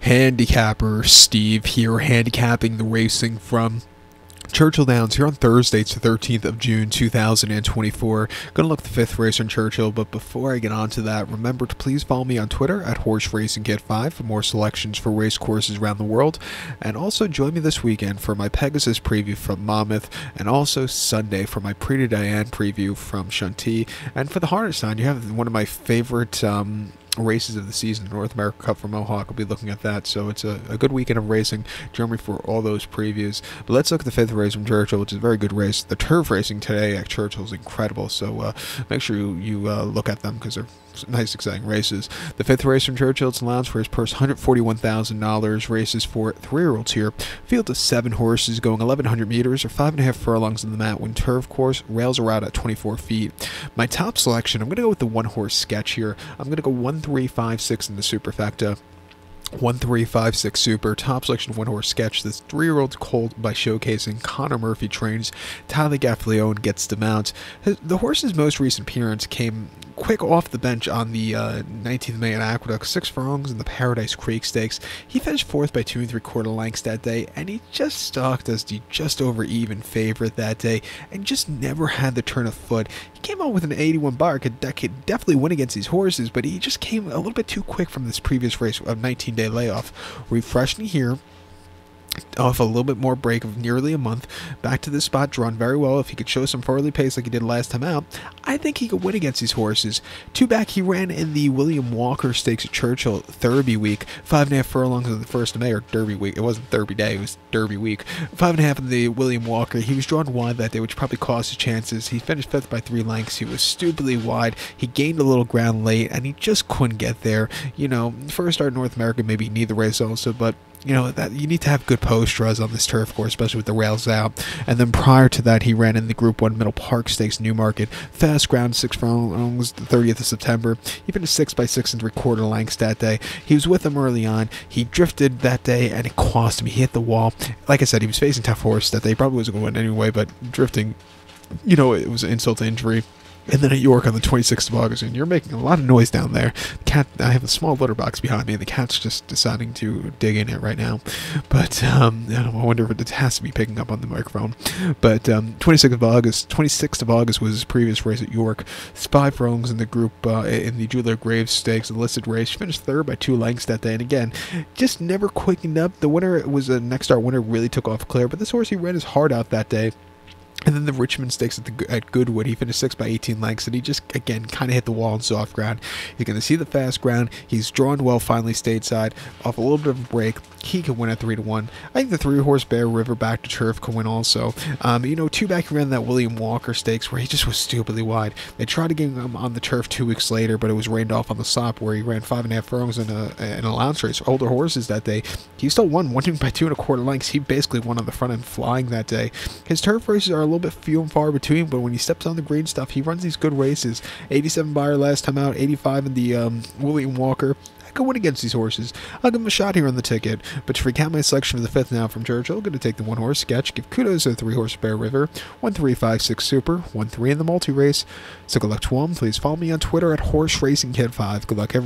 Handicapper Steve here, handicapping the racing from Churchill Downs here on Thursday. It's the 13th of June 2024. Gonna look at the fifth race on Churchill, but before I get on to that, remember to please follow me on Twitter at HorseRacingKid5 for more selections for race courses around the world, and also join me this weekend for my Pegasus preview from Monmouth, and also Sunday for my Prix de Diane preview from Chantilly. And for the harness sign, you have one of my favorite races of the season, North America Cup for Mohawk. I'll be looking at that, so it's a good weekend of racing. Join me for all those previews. But let's look at the fifth race from Churchill, which is a very good race. The turf racing today at Churchill is incredible, so make sure you look at them because they're nice, exciting races. The fifth race from Churchill, it's allowance for his purse $141,000. Races for 3-year-olds here. Field of 7 horses going 1,100 meters or 5.5 furlongs on the mat. When turf course, rails are out at 24 feet. My top selection, I'm going to go with the one-horse sketch here. I'm going to go 1, 3, 5, 6 in the superfecta. 1, 3, 5, 6 super. Top selection of one-horse sketch. This 3-year-old's colt by showcasing Connor Murphy trains. Tyler Gaffleone gets the mount. The horse's most recent appearance came quick off the bench on the 19th May at Aqueduct, 6 furlongs in the Paradise Creek Stakes. He finished 4th by 2 3/4 lengths that day, and he just stalked as the just over even favorite that day, and just never had the turn of foot. He came out with an 81 bar, could definitely win against these horses, but he just came a little bit too quick from this previous race of 19-day layoff. Refreshing here, off a little bit more break of nearly a month, back to this spot, drawn very well. If he could show some early pace like he did last time out, I think he could win against these horses. 2 back, he ran in the William Walker Stakes at Churchill Derby week, 5.5 furlongs on the 1st of May, or Derby week. It wasn't Derby day, it was Derby week. 5.5 in the William Walker. He was drawn wide that day, which probably cost his chances. He finished 5th by 3 lengths. He was stupidly wide. He gained a little ground late, and he just couldn't get there. You know, first start in North America, maybe he need the race also, but you know, that you need to have good post draws on this turf course, especially with the rails out. And then prior to that, he ran in the Group 1 Middle Park Stakes Newmarket. Fast ground, 6 furlongs, the 30th of September. He finished 6 by 6 3/4 lengths that day. He was with them early on. He drifted that day, and it cost him. He hit the wall. Like I said, he was facing tough horse that day. He probably wasn't going to win anyway, but drifting, you know, it was an insult to injury. And then at York on the 26th of August, and you're making a lot of noise down there. Cat, I have a small litter box behind me, and the cat's just deciding to dig in it right now. But I wonder if it has to be picking up on the microphone. But 26th of August was his previous race at York. 5 furlongs in the group in the Julia Graves Stakes, enlisted race. Finished 3rd by 2 lengths that day, and again, just never quickened up. The winner was a next start winner, really took off clear, but this horse, he ran his heart out that day. And then the Richmond Stakes at Goodwood, he finished 6 by 18 lengths, and he just, again, kind of hit the wall on soft ground. He's going to see the fast ground. He's drawn well, finally stateside. Off a little bit of a break, he could win at 3-1. I think the 3-horse Bear River back to turf could win also. You know, 2 back, he ran that William Walker Stakes where he just was stupidly wide. They tried to get him on the turf 2 weeks later, but it was rained off on the stop where he ran 5.5 furlongs in an allowance race. Older horses that day. He still won, winning by 2 1/4 lengths. He basically won on the front end flying that day. His turf races are a little bit few and far between, but when he steps on the green stuff, he runs these good races. 87 buyer last time out, 85 in the William Walker. I could win against these horses. I'll give him a shot here on the ticket. But to recount my selection for the 5th now from Churchill, I'm going to take the 1-horse sketch. Give kudos to the 3-horse Bear River. 1, 3, 5, 6 super. 1, 3 in the multi-race. So good luck to him. Please follow me on Twitter at HorseRacingKid5. Good luck, everyone.